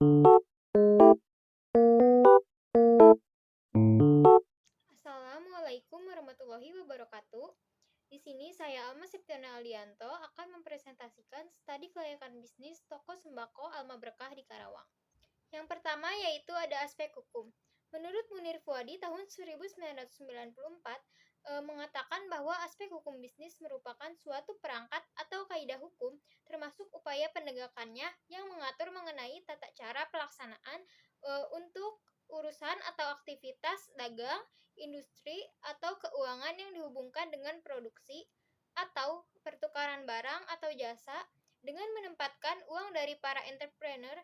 Assalamualaikum warahmatullahi wabarakatuh. Di sini saya Alma Septiana Aldianto akan mempresentasikan studi kelayakan bisnis toko sembako Alma Berkah di Karawang. Yang pertama yaitu ada aspek hukum. Menurut Munir Fuadi tahun 1994 mengatakan bahwa aspek hukum bisnis merupakan suatu perangkat atau kaidah hukum termasuk upaya penegakannya yang mengatur mengenai tata cara pelaksanaan untuk urusan atau aktivitas dagang, industri, atau keuangan yang dihubungkan dengan produksi atau pertukaran barang atau jasa dengan menempatkan uang dari para entrepreneur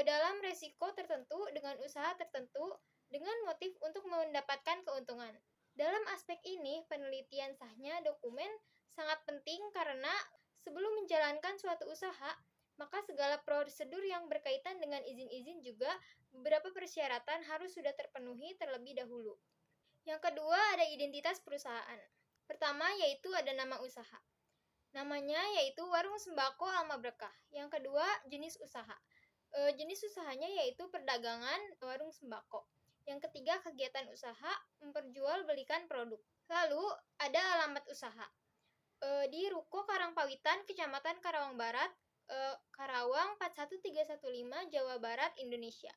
dalam resiko tertentu dengan usaha tertentu dengan motif untuk mendapatkan keuntungan. Dalam aspek ini, penelitian sahnya dokumen sangat penting karena sebelum menjalankan suatu usaha, maka segala prosedur yang berkaitan dengan izin-izin juga beberapa persyaratan harus sudah terpenuhi terlebih dahulu. Yang kedua ada identitas perusahaan. Pertama yaitu ada nama usaha. Namanya yaitu Warung Sembako Alma Berkah. Yang kedua jenis usaha. Jenis usahanya yaitu perdagangan warung sembako. Yang ketiga kegiatan usaha memperjualbelikan produk. Lalu ada alamat usaha. Di Ruko Karangpawitan, Kecamatan Karawang Barat, Karawang 41315, Jawa Barat, Indonesia.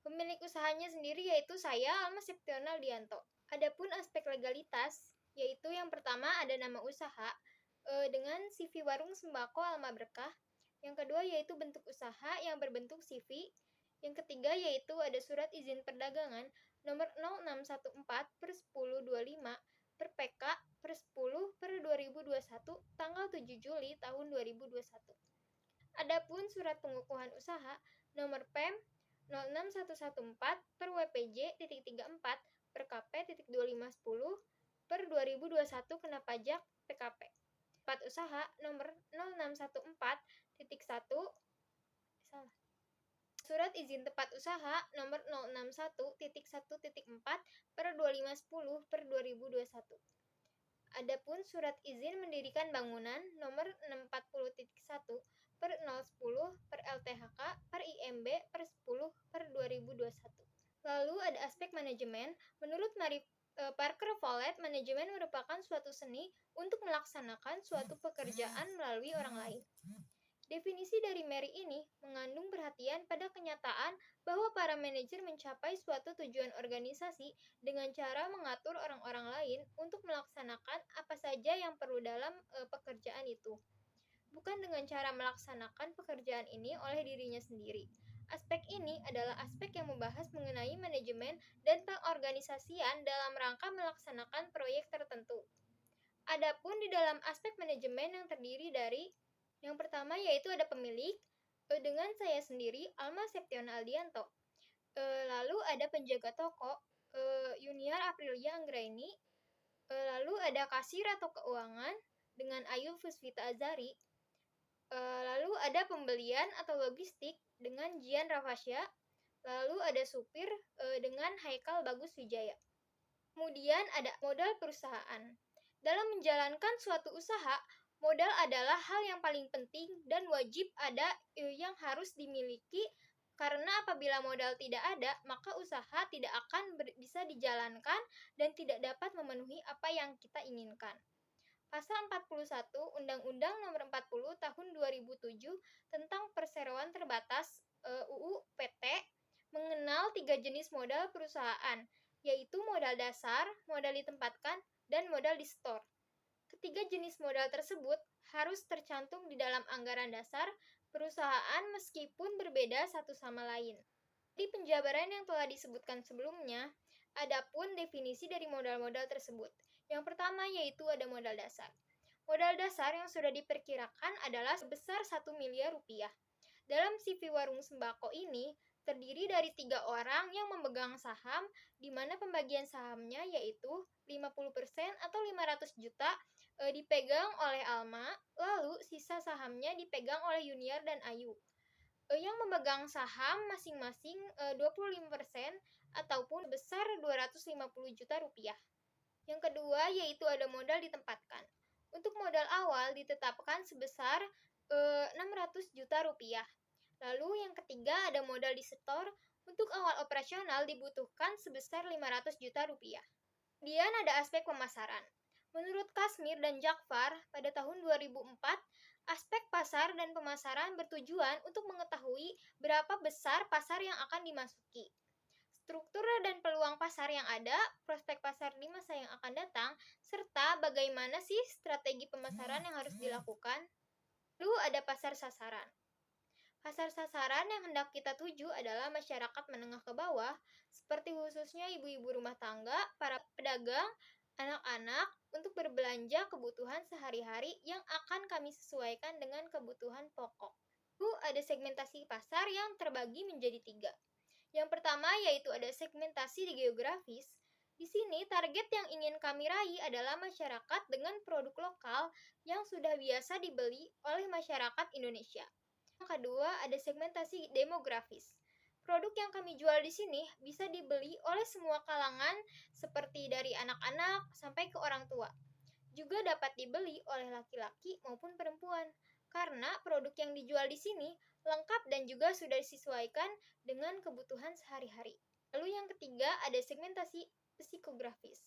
Pemilik usahanya sendiri yaitu saya, Alma Septiana Aldianto. Adapun aspek legalitas, yaitu yang pertama ada nama usaha dengan CV Warung Sembako Alma Berkah. Yang kedua yaitu bentuk usaha yang berbentuk CV. Yang ketiga yaitu ada surat izin perdagangan nomor 0614 per 1025 per PK per 10 per 2021 tanggal 7 Juli tahun 2021. Adapun surat pengukuhan usaha nomor PEM 06114 per WPJ.34 per KP.2510 per 2021 kena pajak PKP. Tempat usaha nomor 0614.1 Surat izin tempat usaha nomor 061.1.4 per 2510 per 2021. Adapun surat izin mendirikan bangunan nomor 640.1 per 010 per LTHK per IMB per 10 per 2021. Lalu ada aspek manajemen. Menurut Parker Follett, manajemen merupakan suatu seni untuk melaksanakan suatu pekerjaan melalui orang lain. Definisi dari Mary ini mengandung perhatian pada kenyataan bahwa para manajer mencapai suatu tujuan organisasi dengan cara mengatur orang-orang lain untuk melaksanakan apa saja yang perlu dalam pekerjaan itu, bukan dengan cara melaksanakan pekerjaan ini oleh dirinya sendiri. Aspek ini adalah aspek yang membahas mengenai manajemen dan pengorganisasian dalam rangka melaksanakan proyek tertentu. Adapun di dalam aspek manajemen yang terdiri dari yang pertama yaitu ada pemilik dengan saya sendiri Alma Septiana Aldianto. Lalu ada penjaga toko Yuniar Aprilia Anggraini. Lalu ada kasir atau keuangan dengan Ayu Fusvita Azari. Lalu ada pembelian atau logistik dengan Jian Rafasya. Lalu ada supir dengan Haikal Bagus Wijaya. Kemudian ada modal perusahaan. Dalam menjalankan suatu usaha, modal adalah hal yang paling penting dan wajib ada yang harus dimiliki karena apabila modal tidak ada, maka usaha tidak akan bisa dijalankan dan tidak dapat memenuhi apa yang kita inginkan. Pasal 41 Undang-Undang Nomor 40 Tahun 2007 tentang Perseroan Terbatas UU PT mengenal 3 jenis modal perusahaan, yaitu modal dasar, modal ditempatkan, dan modal di store. Ketiga jenis modal tersebut harus tercantum di dalam anggaran dasar perusahaan meskipun berbeda satu sama lain. Di penjabaran yang telah disebutkan sebelumnya, adapun definisi dari modal-modal tersebut. Yang pertama yaitu ada modal dasar. Modal dasar yang sudah diperkirakan adalah sebesar 1 miliar rupiah. Dalam CV Warung Sembako ini terdiri dari 3 orang yang memegang saham, di mana pembagian sahamnya yaitu 50% atau 500 juta dipegang oleh Alma, lalu sisa sahamnya dipegang oleh Yuniar dan Ayu. Yang memegang saham masing-masing 25% ataupun besar 250 juta rupiah. Yang kedua yaitu ada modal ditempatkan. Untuk modal awal ditetapkan sebesar 600 juta rupiah. Lalu yang ketiga ada modal di setor. Untuk awal operasional dibutuhkan sebesar 500 juta rupiah. Kemudian ada aspek pemasaran. Menurut Kasmir dan Jakfar, pada tahun 2004, aspek pasar dan pemasaran bertujuan untuk mengetahui berapa besar pasar yang akan dimasuki, struktur dan peluang pasar yang ada, prospek pasar di masa yang akan datang, serta bagaimana sih strategi pemasaran yang harus dilakukan. Lalu ada pasar sasaran. Pasar sasaran yang hendak kita tuju adalah masyarakat menengah ke bawah, seperti khususnya ibu-ibu rumah tangga, para pedagang, anak-anak, untuk berbelanja kebutuhan sehari-hari yang akan kami sesuaikan dengan kebutuhan pokok. Lalu ada segmentasi pasar yang terbagi menjadi 3. Yang pertama yaitu ada segmentasi di geografis. Di sini target yang ingin kami raih adalah masyarakat dengan produk lokal yang sudah biasa dibeli oleh masyarakat Indonesia. Yang kedua, ada segmentasi demografis. Produk yang kami jual di sini bisa dibeli oleh semua kalangan seperti dari anak-anak sampai ke orang tua. Juga dapat dibeli oleh laki-laki maupun perempuan karena produk yang dijual di sini lengkap dan juga sudah disesuaikan dengan kebutuhan sehari-hari. Lalu yang ketiga, ada segmentasi psikografis.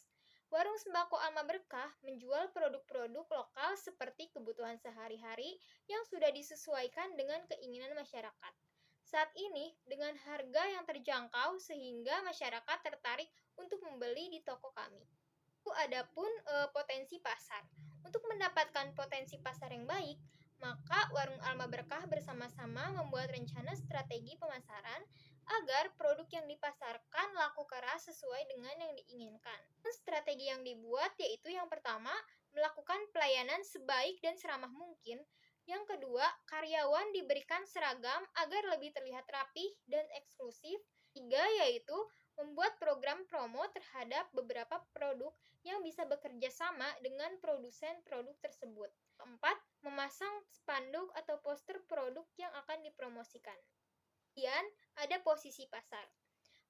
Warung sembako Alma Berkah menjual produk-produk lokal seperti kebutuhan sehari-hari yang sudah disesuaikan dengan keinginan masyarakat. Saat ini dengan harga yang terjangkau sehingga masyarakat tertarik untuk membeli di toko kami. Adapun potensi pasar. Untuk mendapatkan potensi pasar yang baik, maka Warung Alma Berkah bersama-sama membuat rencana strategi pemasaran agar produk yang dipasarkan laku keras sesuai dengan yang diinginkan. Strategi yang dibuat yaitu yang pertama, melakukan pelayanan sebaik dan seramah mungkin. Yang kedua, karyawan diberikan seragam agar lebih terlihat rapih dan eksklusif. Tiga, yaitu membuat program promo terhadap beberapa produk yang bisa bekerja sama dengan produsen produk tersebut. Keempat, memasang spanduk atau poster produk yang akan dipromosikan. Kemudian, ada posisi pasar.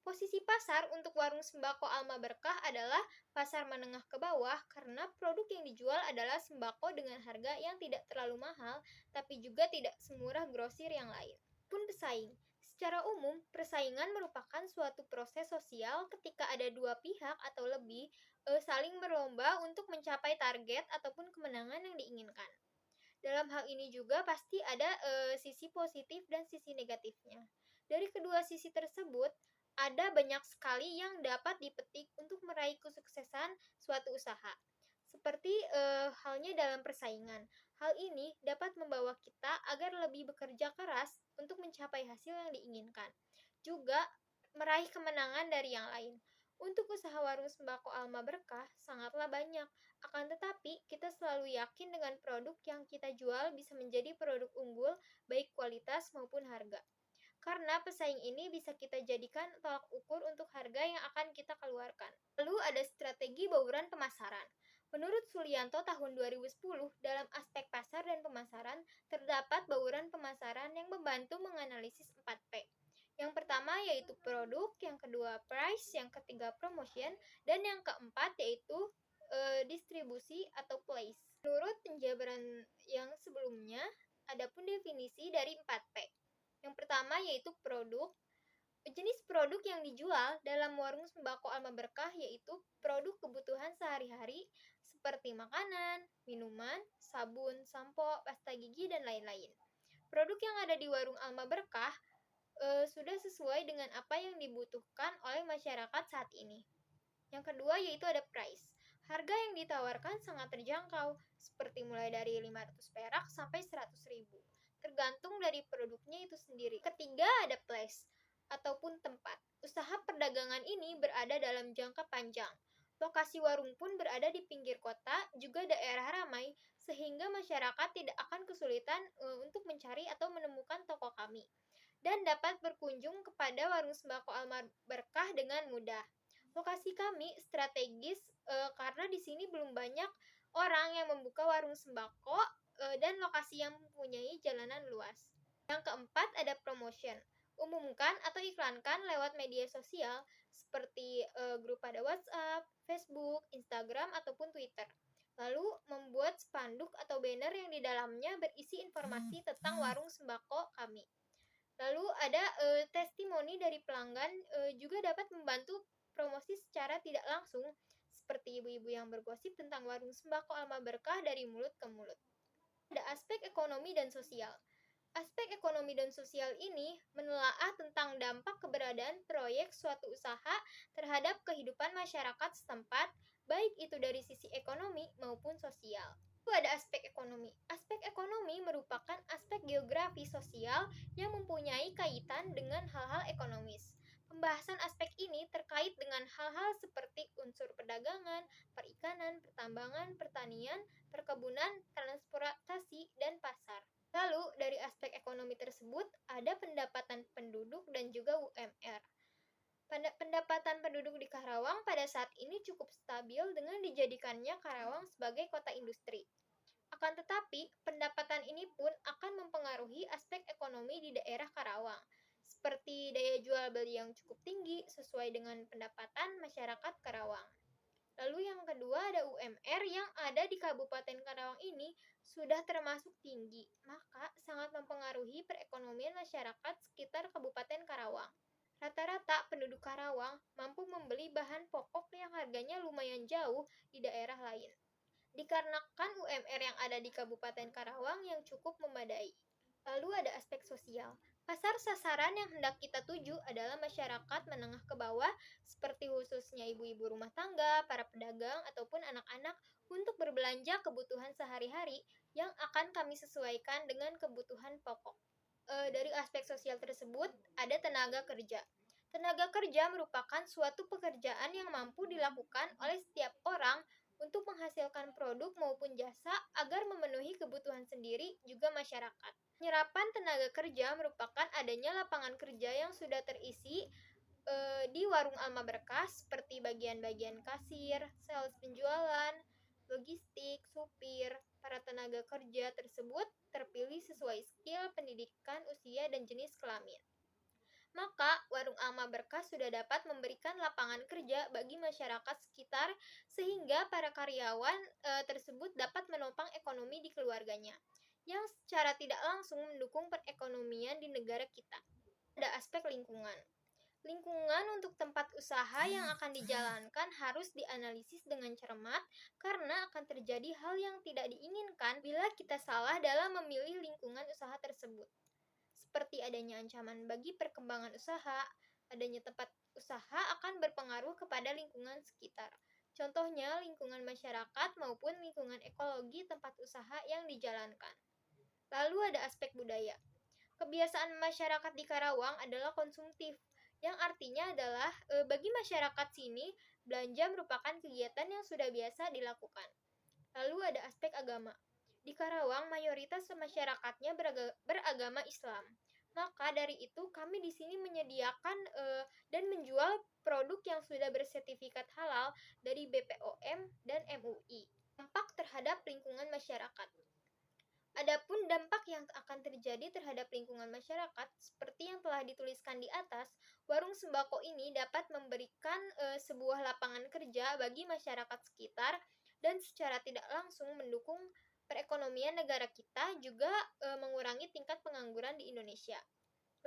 Posisi pasar untuk warung sembako Alma Berkah adalah pasar menengah ke bawah karena produk yang dijual adalah sembako dengan harga yang tidak terlalu mahal, tapi juga tidak semurah grosir yang lain. Pun pesaing. Secara umum, persaingan merupakan suatu proses sosial ketika ada dua pihak atau lebih saling berlomba untuk mencapai target ataupun kemenangan yang diinginkan. Dalam hal ini juga pasti ada sisi positif dan sisi negatifnya. Dari kedua sisi tersebut, ada banyak sekali yang dapat dipetik untuk meraih kesuksesan suatu usaha. Seperti halnya dalam persaingan. Hal ini dapat membawa kita agar lebih bekerja keras untuk mencapai hasil yang diinginkan. Juga meraih kemenangan dari yang lain. Untuk usaha warung sembako Alma Berkah sangatlah banyak. Akan tetapi, kita selalu yakin dengan produk yang kita jual bisa menjadi produk unggul baik kualitas maupun harga. Karena pesaing ini bisa kita jadikan tolak ukur untuk harga yang akan kita keluarkan. Lalu ada strategi bauran pemasaran. Menurut Sulianto tahun 2010, dalam aspek pasar dan pemasaran, terdapat bauran pemasaran yang membantu menganalisis 4P. Yang pertama yaitu produk, yang kedua price, yang ketiga promotion, dan yang keempat yaitu distribusi atau place. Menurut penjabaran yang sebelumnya, adapun definisi dari 4P. Yang pertama yaitu produk. Jenis produk yang dijual dalam warung sembako Alma Berkah yaitu produk kebutuhan sehari-hari seperti makanan, minuman, sabun, sampo, pasta gigi, dan lain-lain. Produk yang ada di warung Alma Berkah sudah sesuai dengan apa yang dibutuhkan oleh masyarakat saat ini. Yang kedua yaitu ada price. Harga yang ditawarkan sangat terjangkau, seperti mulai dari 500 perak sampai 100 ribu. Tergantung dari produknya itu sendiri. Ketiga ada place, ataupun tempat. Usaha perdagangan ini berada dalam jangka panjang. Lokasi warung pun berada di pinggir kota, juga daerah ramai, sehingga masyarakat tidak akan kesulitan untuk mencari atau menemukan toko kami. Dan dapat berkunjung kepada warung sembako Alma Berkah dengan mudah. Lokasi kami strategis karena di sini belum banyak orang yang membuka warung sembako dan lokasi yang mempunyai jalanan luas. Yang keempat ada promotion. Umumkan atau iklankan lewat media sosial seperti grup pada WhatsApp, Facebook, Instagram, ataupun Twitter. Lalu membuat spanduk atau banner yang di dalamnya berisi informasi tentang warung sembako kami. Lalu ada testimoni dari pelanggan juga dapat membantu promosi secara tidak langsung, seperti ibu-ibu yang bergosip tentang warung sembako Alma Berkah dari mulut ke mulut. Ada aspek ekonomi dan sosial. Aspek ekonomi dan sosial ini menelaah tentang dampak keberadaan proyek suatu usaha terhadap kehidupan masyarakat setempat, baik itu dari sisi ekonomi maupun sosial. Lalu ada aspek ekonomi. Aspek ekonomi merupakan aspek geografi sosial yang mempunyai kaitan dengan hal-hal ekonomis. Pembahasan aspek ini terkait dengan hal-hal seperti unsur perdagangan, perikanan, pertambangan, pertanian, perkebunan, transportasi, dan pasar. Lalu, dari aspek ekonomi tersebut, ada pendapatan penduduk dan juga UMR. Pendapatan penduduk di Karawang pada saat ini cukup stabil dengan dijadikannya Karawang sebagai kota industri. Akan tetapi, pendapatan ini pun akan mempengaruhi aspek ekonomi di daerah Karawang, seperti daya jual beli yang cukup tinggi sesuai dengan pendapatan masyarakat Karawang. Lalu yang kedua ada UMR yang ada di Kabupaten Karawang ini sudah termasuk tinggi, maka sangat mempengaruhi perekonomian masyarakat sekitar Kabupaten Karawang. Rata-rata penduduk Karawang mampu membeli bahan pokok yang harganya lumayan jauh di daerah lain, dikarenakan UMR yang ada di Kabupaten Karawang yang cukup memadai. Lalu ada aspek sosial. Pasar sasaran yang hendak kita tuju adalah masyarakat menengah ke bawah, seperti khususnya ibu-ibu rumah tangga, para pedagang, ataupun anak-anak untuk berbelanja kebutuhan sehari-hari yang akan kami sesuaikan dengan kebutuhan pokok. Dari aspek sosial tersebut, ada tenaga kerja. Tenaga kerja merupakan suatu pekerjaan yang mampu dilakukan oleh setiap orang untuk menghasilkan produk maupun jasa agar memenuhi kebutuhan sendiri juga masyarakat. Penyerapan tenaga kerja merupakan adanya lapangan kerja yang sudah terisi di warung Alma Berkah seperti bagian-bagian kasir, sales penjualan, logistik, supir. Para tenaga kerja tersebut terpilih sesuai skill, pendidikan, usia, dan jenis kelamin. Maka, warung Alma Berkah sudah dapat memberikan lapangan kerja bagi masyarakat sekitar sehingga para karyawan tersebut dapat menopang ekonomi di keluarganya, yang secara tidak langsung mendukung perekonomian di negara kita. Ada aspek lingkungan. Lingkungan untuk tempat usaha yang akan dijalankan harus dianalisis dengan cermat karena akan terjadi hal yang tidak diinginkan bila kita salah dalam memilih lingkungan usaha tersebut. Seperti adanya ancaman bagi perkembangan usaha, adanya tempat usaha akan berpengaruh kepada lingkungan sekitar. Contohnya lingkungan masyarakat maupun lingkungan ekologi tempat usaha yang dijalankan. Lalu ada aspek budaya. Kebiasaan masyarakat di Karawang adalah konsumtif, yang artinya adalah bagi masyarakat sini, belanja merupakan kegiatan yang sudah biasa dilakukan. Lalu ada aspek agama. Di Karawang, mayoritas masyarakatnya beragama Islam. Maka dari itu, kami di sini menyediakan dan menjual produk yang sudah bersertifikat halal dari BPOM dan MUI. Dampak terhadap lingkungan masyarakat. Adapun dampak yang akan terjadi terhadap lingkungan masyarakat, seperti yang telah dituliskan di atas, warung sembako ini dapat memberikan sebuah lapangan kerja bagi masyarakat sekitar dan secara tidak langsung mendukung perekonomian negara kita, juga mengurangi tingkat pengangguran di Indonesia.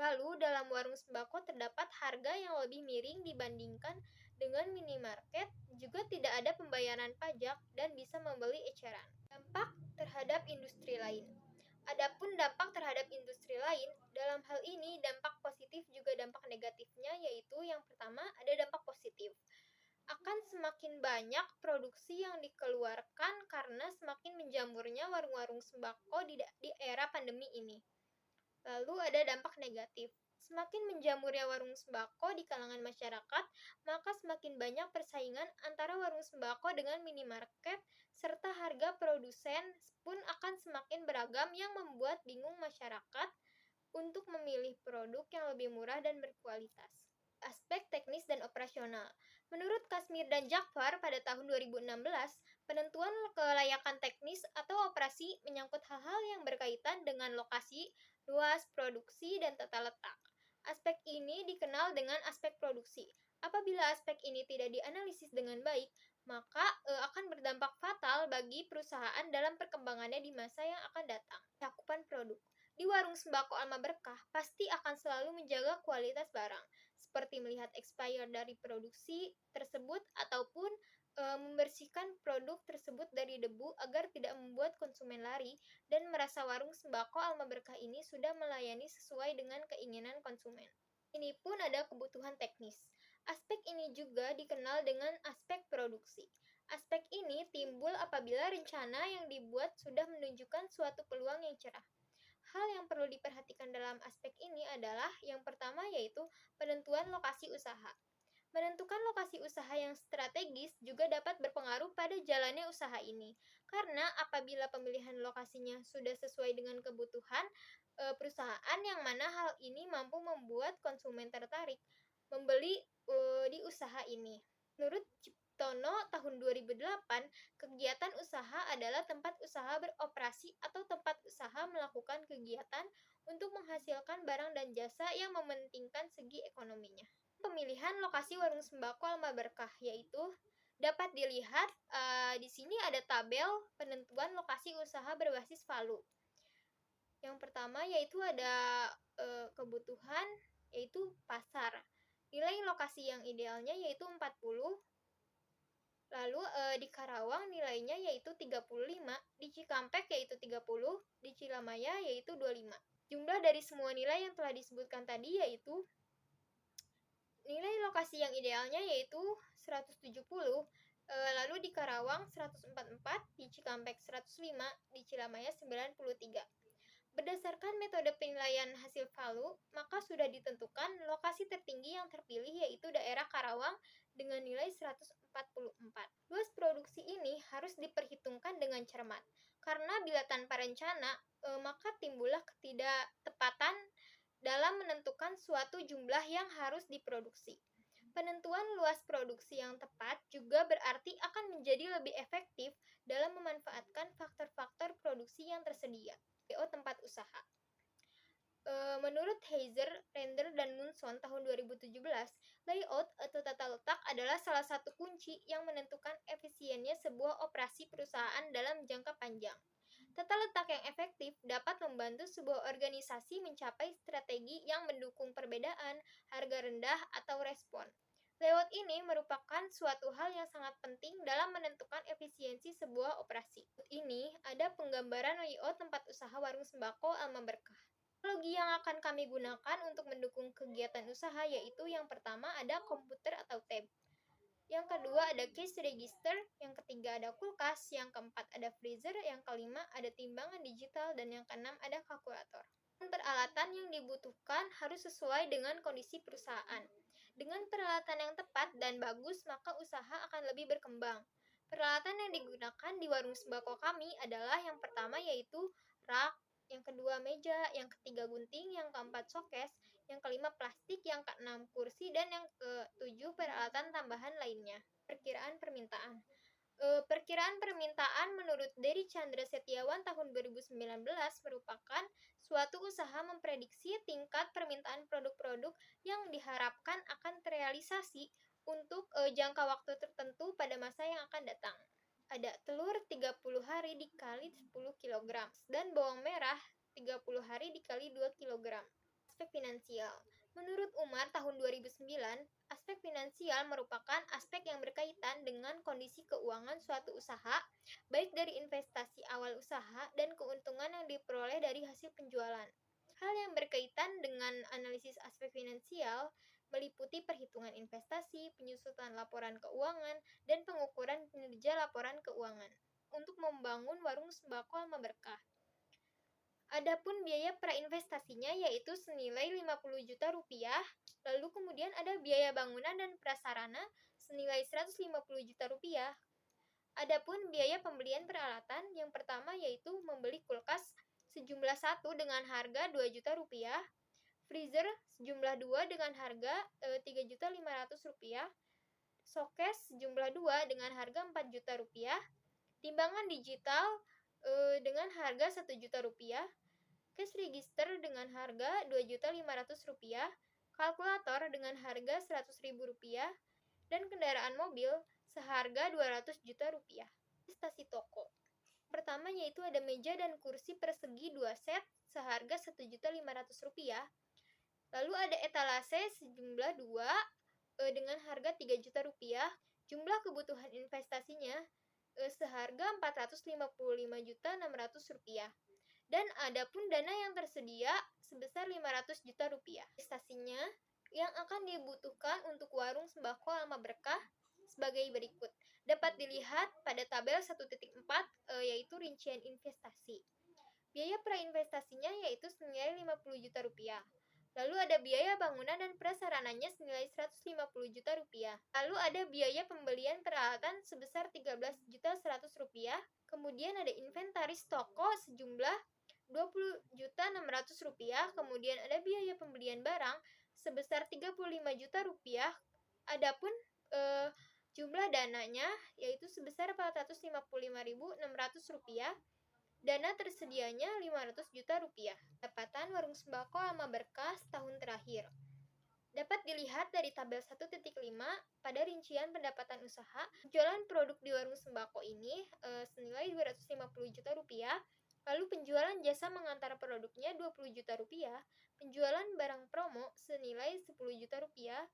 Lalu, dalam warung sembako terdapat harga yang lebih miring dibandingkan dengan minimarket, juga tidak ada pembayaran pajak dan bisa membeli eceran. Dampak terhadap industri lain. Adapun dampak terhadap industri lain, dalam hal ini dampak positif juga dampak negatifnya, yaitu yang pertama ada dampak positif. Akan semakin banyak produksi yang dikeluarkan karena semakin menjamurnya warung-warung sembako di era pandemi ini. Lalu ada dampak negatif. Semakin menjamurnya warung sembako di kalangan masyarakat, maka semakin banyak persaingan antara warung sembako dengan minimarket, serta harga produsen pun akan semakin beragam yang membuat bingung masyarakat untuk memilih produk yang lebih murah dan berkualitas. Aspek teknis dan operasional. Menurut Kasmir dan Jakfar pada tahun 2016, penentuan kelayakan teknis atau operasi menyangkut hal-hal yang berkaitan dengan lokasi, luas, produksi, dan tata letak. Aspek ini dikenal dengan aspek produksi. Apabila aspek ini tidak dianalisis dengan baik, maka akan berdampak fatal bagi perusahaan dalam perkembangannya di masa yang akan datang. Cakupan produk. Di warung sembako Alma Berkah pasti akan selalu menjaga kualitas barang, seperti melihat expired dari produksi tersebut ataupun membersihkan produk tersebut dari debu agar tidak membuat konsumen lari dan merasa warung sembako Alma Berkah ini sudah melayani sesuai dengan keinginan konsumen. Ini pun ada kebutuhan teknis. Aspek ini juga dikenal dengan aspek produksi. Aspek ini timbul apabila rencana yang dibuat sudah menunjukkan suatu peluang yang cerah. Hal yang perlu diperhatikan dalam aspek ini adalah yang pertama yaitu penentuan lokasi usaha. Menentukan lokasi usaha yang strategis juga dapat berpengaruh pada jalannya usaha ini. Karena apabila pemilihan lokasinya sudah sesuai dengan kebutuhan perusahaan yang mana hal ini mampu membuat konsumen tertarik membeli di usaha ini. Menurut Ciptono tahun 2008, kegiatan usaha adalah tempat usaha beroperasi atau tempat usaha melakukan kegiatan untuk menghasilkan barang dan jasa yang mementingkan segi ekonominya. Pemilihan lokasi warung sembako Alma Berkah yaitu dapat dilihat di sini ada tabel penentuan lokasi usaha berbasis value. Yang pertama yaitu ada kebutuhan yaitu pasar. Nilai lokasi yang idealnya yaitu 40. Lalu di Karawang nilainya yaitu 35, di Cikampek yaitu 30, di Cilamaya yaitu 25. Jumlah dari semua nilai yang telah disebutkan tadi yaitu nilai lokasi yang idealnya yaitu 170, lalu di Karawang 144, di Cikampek 105, di Cilamaya 93. Berdasarkan metode penilaian hasil value, maka sudah ditentukan lokasi tertinggi yang terpilih yaitu daerah Karawang dengan nilai 144. Luas produksi ini harus diperhitungkan dengan cermat, karena bila tanpa rencana, maka timbullah ketidaktepatan dalam menentukan suatu jumlah yang harus diproduksi. Penentuan luas produksi yang tepat juga berarti akan menjadi lebih efektif dalam memanfaatkan faktor-faktor produksi yang tersedia. Tempat usaha. Menurut Heiser, Render, dan Munson tahun 2017, layout atau tata letak adalah salah satu kunci yang menentukan efisiennya sebuah operasi perusahaan dalam jangka panjang. Tata letak yang efektif dapat membantu sebuah organisasi mencapai strategi yang mendukung perbedaan, harga rendah, atau respon. Layout ini merupakan suatu hal yang sangat penting dalam menentukan efisiensi sebuah operasi. Ini ada penggambaran layout tempat usaha warung sembako Alma Berkah. Teknologi yang akan kami gunakan untuk mendukung kegiatan usaha yaitu yang pertama ada komputer atau tab. Yang kedua ada cash register, yang ketiga ada kulkas, yang keempat ada freezer, yang kelima ada timbangan digital, dan yang keenam ada kalkulator. Peralatan yang dibutuhkan harus sesuai dengan kondisi perusahaan. Dengan peralatan yang tepat dan bagus, maka usaha akan lebih berkembang. Peralatan yang digunakan di warung sembako kami adalah yang pertama yaitu rak, yang kedua meja, yang ketiga gunting, yang keempat showcase, yang kelima plastik, yang keenam kursi, dan yang ketujuh peralatan tambahan lainnya. Perkiraan permintaan. Perkiraan permintaan menurut Dery Chandra Setiawan tahun 2019 merupakan suatu usaha memprediksi tingkat permintaan produk-produk yang diharapkan akan terrealisasi untuk jangka waktu tertentu pada masa yang akan datang. Ada telur 30 hari dikali 10 kg dan bawang merah 30 hari dikali 2 kg. Aspek finansial. Menurut Umar tahun 2009, aspek finansial merupakan aspek yang berkaitan dengan kondisi keuangan suatu usaha, baik dari investasi awal usaha dan keuntungan yang diperoleh dari hasil penjualan. Hal yang berkaitan dengan analisis aspek finansial meliputi perhitungan investasi, penyusutan laporan keuangan, dan pengukuran kinerja laporan keuangan untuk membangun warung sembako Alma Berkah. Adapun biaya prainvestasinya yaitu senilai 50 juta rupiah, lalu kemudian ada biaya bangunan dan prasarana senilai 150 juta rupiah. Adapun biaya pembelian peralatan yang pertama yaitu membeli kulkas sejumlah 1 dengan harga 2 juta rupiah, freezer sejumlah 2 dengan harga 3.500.000 rupiah, showcase sejumlah 2 dengan harga 4 juta rupiah, timbangan digital dengan harga 1 juta rupiah, cash register dengan harga 2.500.000 rupiah, kalkulator dengan harga 100.000 rupiah, dan kendaraan mobil seharga 200 juta rupiah. Investasi toko. Pertama yaitu ada meja dan kursi persegi 2 set seharga Rp1.500.000. Lalu ada etalase sejumlah 2 dengan harga Rp3.000.000. Jumlah kebutuhan investasinya seharga Rp455.600.000. Dan ada pun dana yang tersedia sebesar Rp500.000.000. Investasinya yang akan dibutuhkan untuk warung sembako Alma Berkah sebagai berikut. Dapat dilihat pada tabel 1.4 yaitu rincian investasi. Biaya prainvestasinya yaitu senilai Rp50.000.000. Lalu ada biaya bangunan dan prasarananya senilai Rp150.000.000. Lalu ada biaya pembelian peralatan sebesar Rp13.100.000. Kemudian ada inventaris toko sejumlah Rp20.600.000. Kemudian ada biaya pembelian barang sebesar Rp35.000.000. Adapun jumlah dananya yaitu sebesar Rp455.600. Dana tersedianya Rp500.000.000. Pendapatan warung sembako Alma Berkah setahun terakhir. Dapat dilihat dari tabel 1.5 pada rincian pendapatan usaha. Penjualan produk di warung sembako ini senilai Rp250.000.000. Lalu penjualan jasa mengantar produknya Rp20.000.000. Penjualan barang promo senilai Rp10.000.000.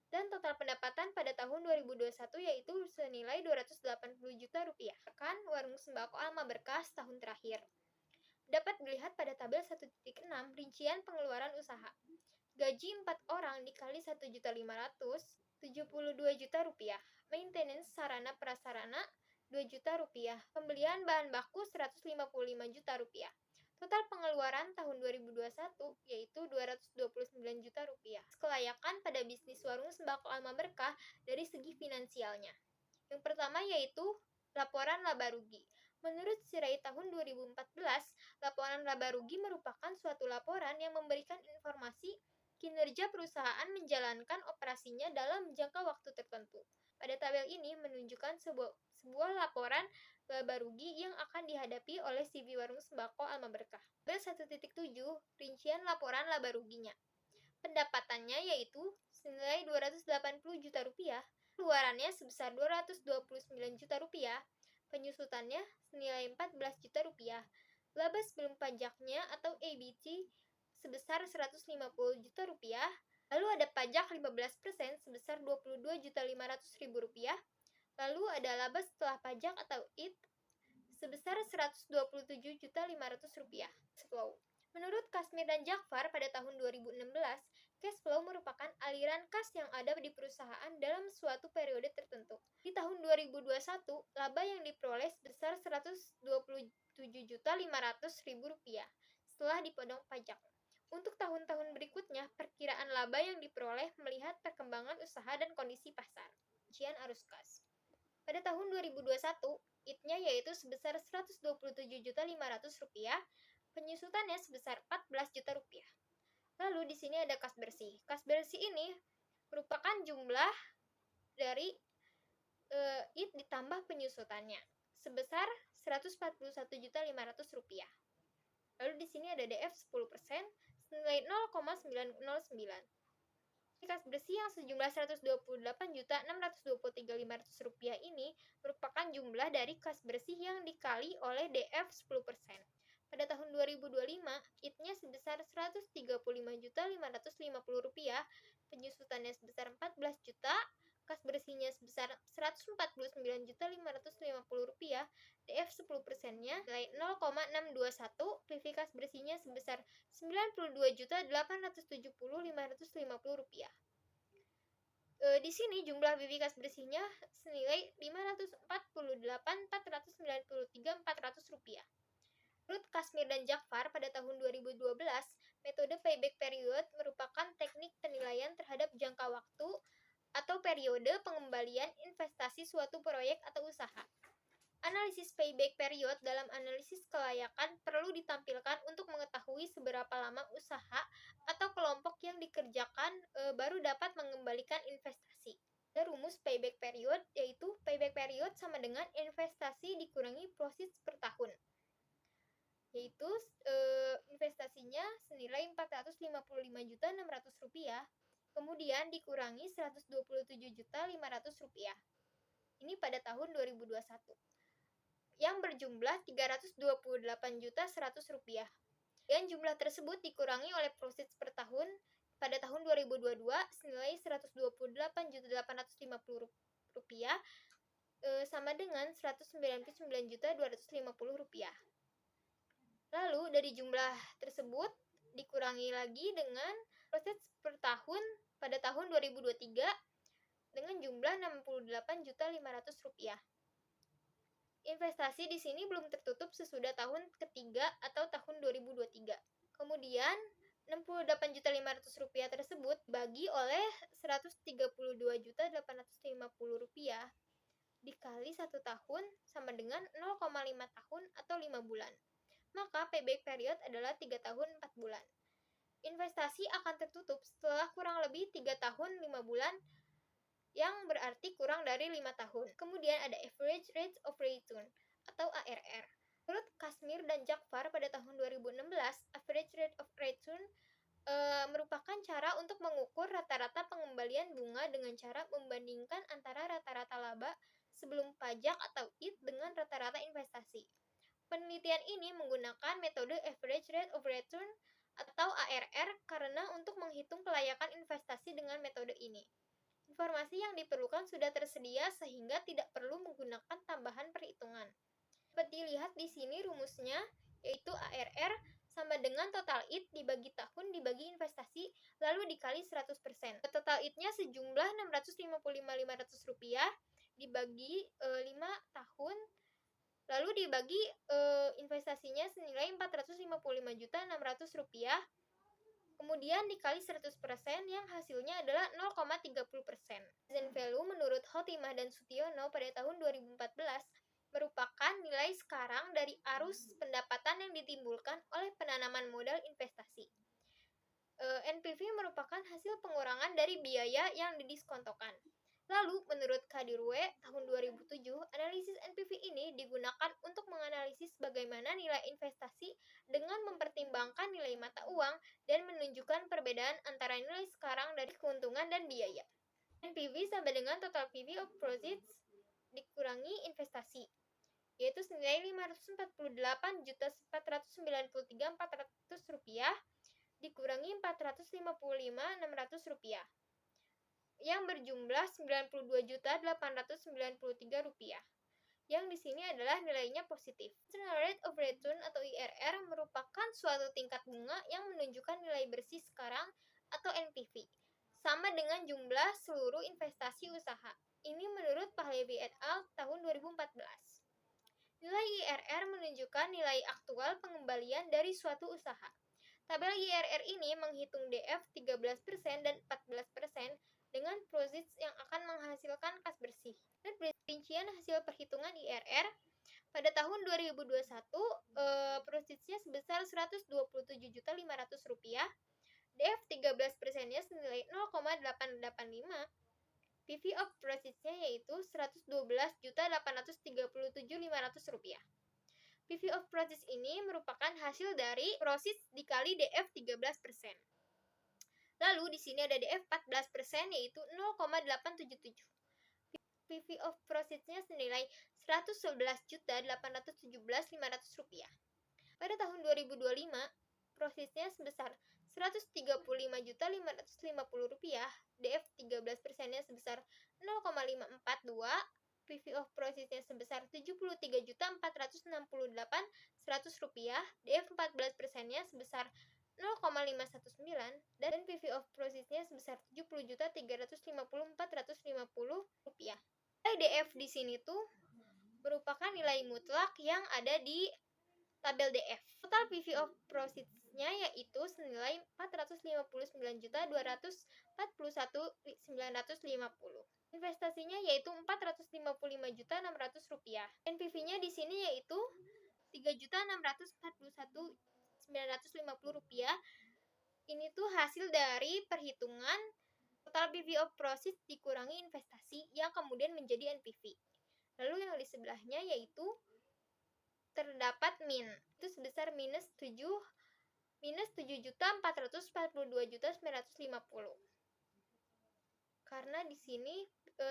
Dan total pendapatan pada tahun 2021 yaitu senilai Rp280.000.000. Kan warung sembako Alma Berkah setahun terakhir. Dapat dilihat pada tabel 1.6 rincian pengeluaran usaha. Gaji 4 orang dikali Rp1.500.000, Rp72.000.000. Maintenance sarana prasarana Rp2.000.000. Pembelian bahan baku Rp155.000.000. Total pengeluaran tahun 2021 yaitu Rp229.000.000. Kelayakan pada bisnis warung sembako Alma Berkah dari segi finansialnya. Yang pertama yaitu laporan laba rugi. Menurut Sirai tahun 2014, laporan laba rugi merupakan suatu laporan yang memberikan informasi kinerja perusahaan menjalankan operasinya dalam jangka waktu tertentu. Pada tabel ini menunjukkan sebuah laporan laba rugi yang akan dihadapi oleh CV warung sembako Alma Berkah. Tabel 1.7 rincian laporan laba ruginya. Pendapatannya yaitu senilai Rp280.000.000, keluarannya sebesar Rp229.000.000, penyusutannya senilai Rp14.000.000, laba sebelum pajaknya atau EBT sebesar Rp150.000.000, lalu ada pajak 15% sebesar Rp22.500.000, lalu ada laba setelah pajak atau IT sebesar Rp127.500.000. Flow. Menurut Kasmir dan Jakfar pada tahun 2016, cash flow merupakan aliran kas yang ada di perusahaan dalam suatu periode tertentu. Di tahun 2021, laba yang diperoleh sebesar Rp127.500.000 setelah dipotong pajak. Untuk tahun-tahun berikutnya, perkiraan laba yang diperoleh melihat perkembangan usaha dan kondisi pasar. Rincian arus kas. Pada tahun 2021, IT-nya yaitu sebesar Rp127.500.000, penyusutannya sebesar Rp14.000.000. Lalu di sini ada kas bersih. Kas bersih ini merupakan jumlah dari IT ditambah penyusutannya sebesar Rp141.500.000. Lalu di sini ada DF 10% senilai 0,909. Kas bersih yang sejumlah Rp128.623.500 ini merupakan jumlah dari kas bersih yang dikali oleh DF 10%. Pada tahun 2025, IT-nya sebesar Rp135.550.000, penyusutannya sebesar Rp14 juta, kas bersihnya sebesar Rp149.550.000, DF 10%-nya nilai 0,621, PV kas bersihnya sebesar Rp92.870.550. Di sini jumlah PV kas bersihnya senilai Rp548.493.400. Menurut Kasmir dan Jakfar pada tahun 2012, metode payback period merupakan teknik penilaian terhadap jangka waktu atau periode pengembalian investasi suatu proyek atau usaha. Analisis payback period dalam analisis kelayakan perlu ditampilkan untuk mengetahui seberapa lama usaha atau kelompok yang dikerjakan baru dapat mengembalikan investasi. Rumus payback period yaitu payback period sama dengan investasi dikurangi proceeds per tahun, yaitu investasinya senilai Rp455.600.000, kemudian dikurangi Rp127.500.000. Ini pada tahun 2021, yang berjumlah Rp328.100.000. Dan jumlah tersebut dikurangi oleh proceeds per tahun pada tahun 2022 senilai Rp128.850 sama dengan Rp199.250. Lalu dari jumlah tersebut dikurangi lagi dengan proceeds per tahun pada tahun 2023 dengan jumlah Rp68.500. Investasi di sini belum tertutup sesudah tahun ketiga atau tahun 2023. Kemudian Rp68.500 tersebut bagi oleh Rp132.850 dikali 1 tahun sama dengan 0,5 tahun atau 5 bulan. Maka payback period adalah 3 tahun 4 bulan. Investasi akan tertutup setelah kurang lebih 3 tahun 5 bulan, yang berarti kurang dari 5 tahun. Kemudian ada average rate of return atau ARR. Menurut Kashmir dan Jafar pada tahun 2016, average rate of return merupakan cara untuk mengukur rata-rata pengembalian bunga dengan cara membandingkan antara rata-rata laba sebelum pajak atau IT dengan rata-rata investasi. Penelitian ini menggunakan metode average rate of return atau ARR karena untuk menghitung kelayakan investasi dengan metode ini. Informasi yang diperlukan sudah tersedia sehingga tidak perlu menggunakan tambahan perhitungan. Dapat dilihat di sini rumusnya, yaitu ARR sama dengan total IT dibagi tahun dibagi investasi lalu dikali 100%. Total IT-nya sejumlah Rp655.500 dibagi 5 tahun lalu dibagi investasinya senilai Rp455.600, kemudian dikali 100% yang hasilnya adalah 0,30%. Present value menurut Khotimah dan Sutiono pada tahun 2014 merupakan nilai sekarang dari arus pendapatan yang ditimbulkan oleh penanaman modal investasi. NPV merupakan hasil pengurangan dari biaya yang didiskontokan. Lalu, menurut Kadirwe, tahun 2007, analisis NPV ini digunakan untuk menganalisis bagaimana nilai investasi dengan mempertimbangkan nilai mata uang dan menunjukkan perbedaan antara nilai sekarang dari keuntungan dan biaya. NPV sama dengan total PV of proceeds dikurangi investasi, yaitu senilai Rp548.493.400 dikurangi Rp455.600 yang berjumlah Rp92.893, yang di sini adalah nilainya positif. Internal Rate of Return atau IRR merupakan suatu tingkat bunga yang menunjukkan nilai bersih sekarang atau NPV sama dengan jumlah seluruh investasi usaha. Ini menurut Pahlavi et al. Tahun 2014. Nilai IRR menunjukkan nilai aktual pengembalian dari suatu usaha. Tabel IRR ini menghitung DF 13% dan 14% dengan proceeds yang akan menghasilkan kas bersih. Dan perincian hasil perhitungan IRR pada tahun 2021 proceeds-nya sebesar Rp127.500, DF 13%-nya senilai 0,885, PV of proceeds-nya yaitu Rp112.837.500. PV of proceeds ini merupakan hasil dari proceeds dikali DF 13%. Lalu di sini ada DF 14% yaitu 0,877. PV of proceeds-nya senilai Rp111.817.500. Pada tahun 2025, proceeds-nya sebesar Rp135.550, DF 13%-nya sebesar 0,542, PV of proceeds-nya sebesar Rp73.468.100, DF 14%-nya sebesar 0,519, dan PV of proceeds-nya sebesar Rp70.354.150. Nilai DF di sini tuh merupakan nilai mutlak yang ada di tabel DF. Total PV of proceeds-nya yaitu senilai Rp459.241.950. Investasinya yaitu Rp455.600. NPV-nya di sini yaitu Rp3.641.950. Ini tuh hasil dari perhitungan total PV of proceeds dikurangi investasi yang kemudian menjadi NPV. Lalu yang di sebelahnya yaitu terdapat min, itu sebesar minus 7.442.950. Karena di sini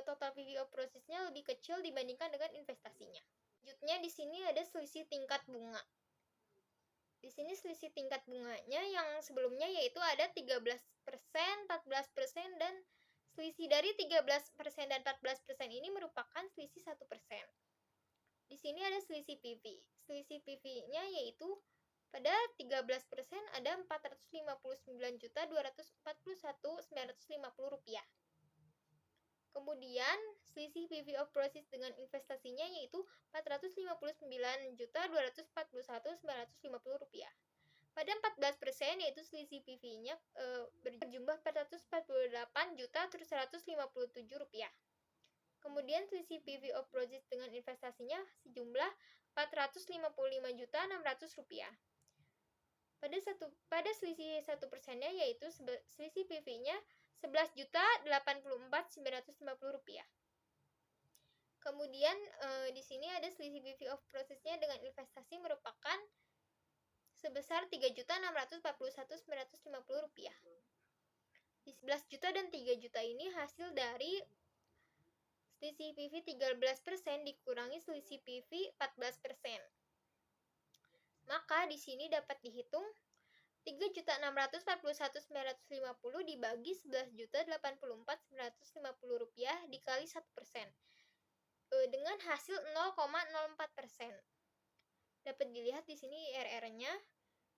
total PV of proceeds-nya lebih kecil dibandingkan dengan investasinya. Selanjutnya di sini ada selisih tingkat bunga. Di sini selisih tingkat bunganya yang sebelumnya yaitu ada 13%, 14%, dan selisih dari 13% dan 14% ini merupakan selisih 1%. Di sini ada selisih PV. Selisih PV-nya yaitu pada 13% ada Rp459.241.950. Kemudian selisih PV of proceeds dengan investasinya yaitu Rp459.241.950. Pada 14% yaitu selisih PV-nya berjumlah Rp448.157. Kemudian selisih PV of proceeds dengan investasinya sejumlah Rp455.600. Pada selisih 1%-nya yaitu selisih PV-nya Rp11.084.950. Kemudian di sini ada selisih PV of process-nya dengan investasi merupakan sebesar Rp3.641.950. Di 11 juta dan 3 juta ini hasil dari selisih PV 13% dikurangi selisih PV 14%. Maka di sini dapat dihitung Rp3.641.950 dibagi Rp11.084.950 dikali 1% dengan hasil 0,04%. Dapat dilihat di sini IRR-nya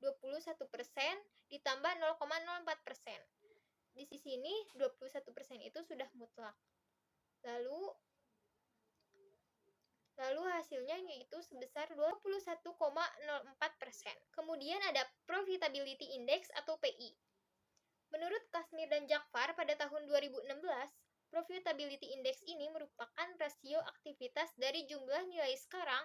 21% ditambah 0,04%. Di sini 21% itu sudah mutlak. Lalu hasilnya yaitu sebesar 21,04%. Kemudian ada Profitability Index atau PI. Menurut Kasmir dan Jakfar pada tahun 2016, Profitability Index ini merupakan rasio aktivitas dari jumlah nilai sekarang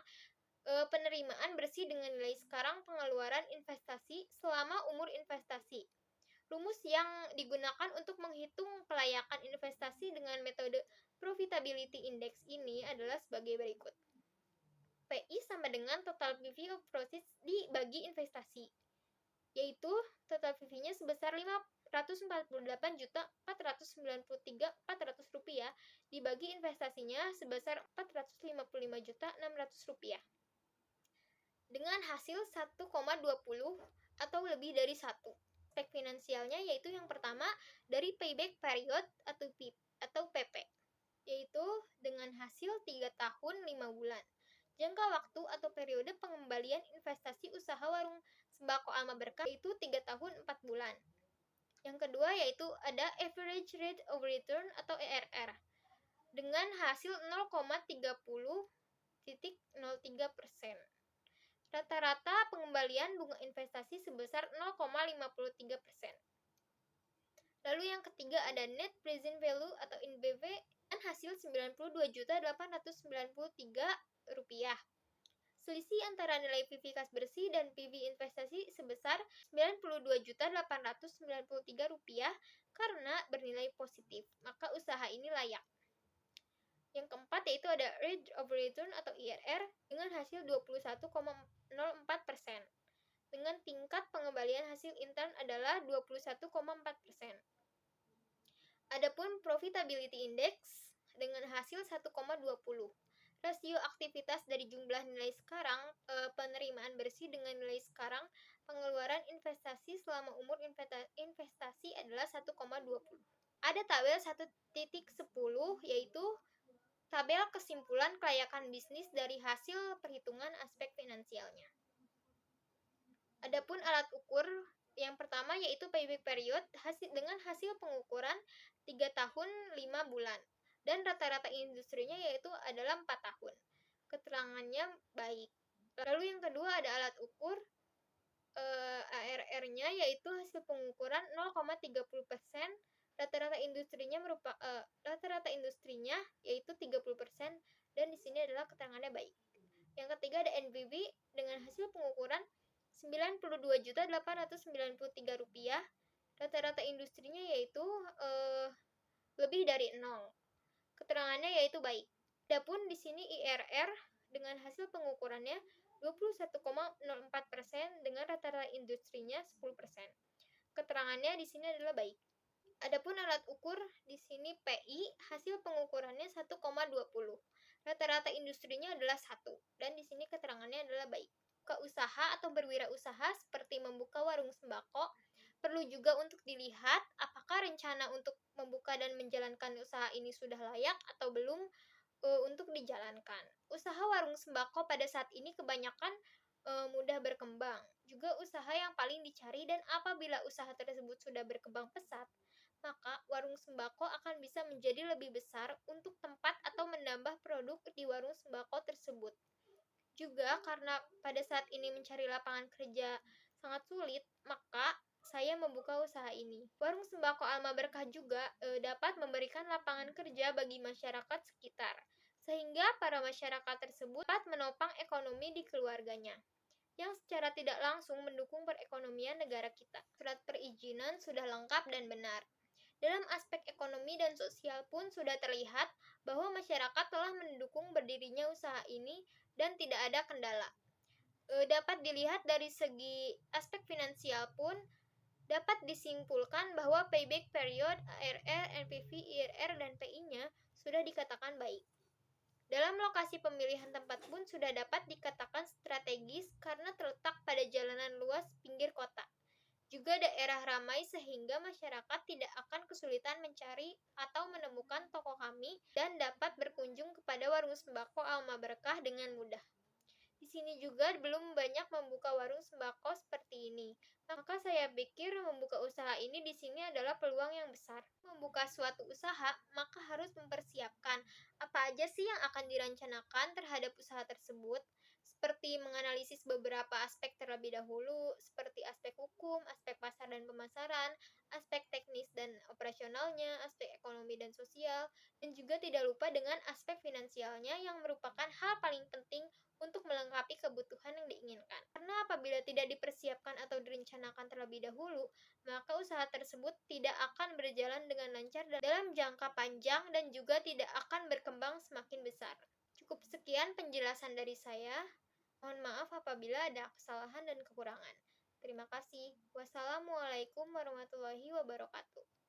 penerimaan bersih dengan nilai sekarang pengeluaran investasi selama umur investasi. Rumus yang digunakan untuk menghitung kelayakan investasi dengan metode Profitability Index ini adalah sebagai berikut. PI sama dengan total PV of proceeds dibagi investasi, yaitu total PV-nya sebesar Rp548.493.400 dibagi investasinya sebesar Rp455.600 dengan hasil 1,20 atau lebih dari 1. Aspek finansialnya yaitu yang pertama dari payback period atau PP, yaitu dengan hasil 3 tahun 5 bulan. Jangka waktu atau periode pengembalian investasi usaha warung sembako Alma Berkah yaitu 3 tahun 4 bulan. Yang kedua yaitu ada average rate of return atau ARR dengan hasil 0,30.03%. Rata-rata pengembalian bunga investasi sebesar 0,53%. Lalu yang ketiga ada net present value atau NPV dan hasil Rp92.893. Selisih antara nilai PV kas bersih dan PV investasi sebesar Rp92.893 karena bernilai positif, maka usaha ini layak. Yang keempat yaitu ada rate of return atau IRR dengan hasil 21,04%. Dengan tingkat pengembalian hasil intern adalah 21,4%. Adapun profitability index dengan hasil 1,20. Rasio aktivitas dari jumlah nilai sekarang penerimaan bersih dengan nilai sekarang pengeluaran investasi selama umur investasi adalah 1,20. Ada tabel 1.10 yaitu tabel kesimpulan kelayakan bisnis dari hasil perhitungan aspek finansialnya. Adapun alat ukur yang pertama yaitu payback period dengan hasil pengukuran 3 tahun 5 bulan dan rata-rata industrinya yaitu adalah 4 tahun. Keterangannya baik. Lalu yang kedua ada alat ukur ARR-nya yaitu hasil pengukuran 0,30%. Rata-rata industrinya yaitu 30% dan di sini adalah keterangannya baik. Yang ketiga ada NPV dengan hasil pengukuran Rp92.893. Rata-rata industrinya yaitu lebih dari 0. Keterangannya yaitu baik. Adapun di sini IRR dengan hasil pengukurannya 21,04% dengan rata-rata industrinya 10%. Keterangannya di sini adalah baik. Adapun alat ukur di sini PI hasil pengukurannya 1,20. Rata-rata industrinya adalah 1 dan di sini keterangannya adalah baik. membuka usaha atau berwirausaha seperti membuka warung sembako, perlu juga untuk dilihat apakah rencana untuk membuka dan menjalankan usaha ini sudah layak atau belum untuk dijalankan. Usaha warung sembako pada saat ini kebanyakan mudah berkembang. Juga usaha yang paling dicari, dan apabila usaha tersebut sudah berkembang pesat, maka warung sembako akan bisa menjadi lebih besar untuk tempat atau menambah produk di warung sembako tersebut. Juga karena pada saat ini mencari lapangan kerja sangat sulit, maka saya membuka usaha ini. Warung sembako Alma Berkah juga dapat memberikan lapangan kerja bagi masyarakat sekitar, sehingga para masyarakat tersebut dapat menopang ekonomi di keluarganya, yang secara tidak langsung mendukung perekonomian negara kita. Surat perizinan sudah lengkap dan benar. Dalam aspek ekonomi dan sosial pun sudah terlihat bahwa masyarakat telah mendukung berdirinya usaha ini dan tidak ada kendala. Dapat dilihat dari segi aspek finansial pun dapat disimpulkan bahwa payback period ARR, NPV, IRR, dan PI-nya sudah dikatakan baik. Dalam lokasi pemilihan tempat pun sudah dapat dikatakan strategis karena terletak pada jalanan luas pinggir kota. Juga daerah ramai sehingga masyarakat tidak akan kesulitan mencari atau menemukan toko kami dan dapat berkunjung kepada warung sembako Alma Berkah dengan mudah. Di sini juga belum banyak membuka warung sembako seperti ini. Maka saya pikir membuka usaha ini di sini adalah peluang yang besar. Membuka suatu usaha, maka harus mempersiapkan apa aja sih yang akan dirancanakan terhadap usaha tersebut, seperti menganalisis beberapa aspek terlebih dahulu, seperti aspek hukum, aspek pasar dan pemasaran, aspek teknis dan operasionalnya, aspek ekonomi dan sosial, dan juga tidak lupa dengan aspek finansialnya yang merupakan hal paling penting untuk melengkapi kebutuhan yang diinginkan. Karena apabila tidak dipersiapkan atau direncanakan terlebih dahulu, maka usaha tersebut tidak akan berjalan dengan lancar dalam jangka panjang dan juga tidak akan berkembang semakin besar. Cukup sekian penjelasan dari saya. Mohon maaf apabila ada kesalahan dan kekurangan. Terima kasih. Wassalamualaikum warahmatullahi wabarakatuh.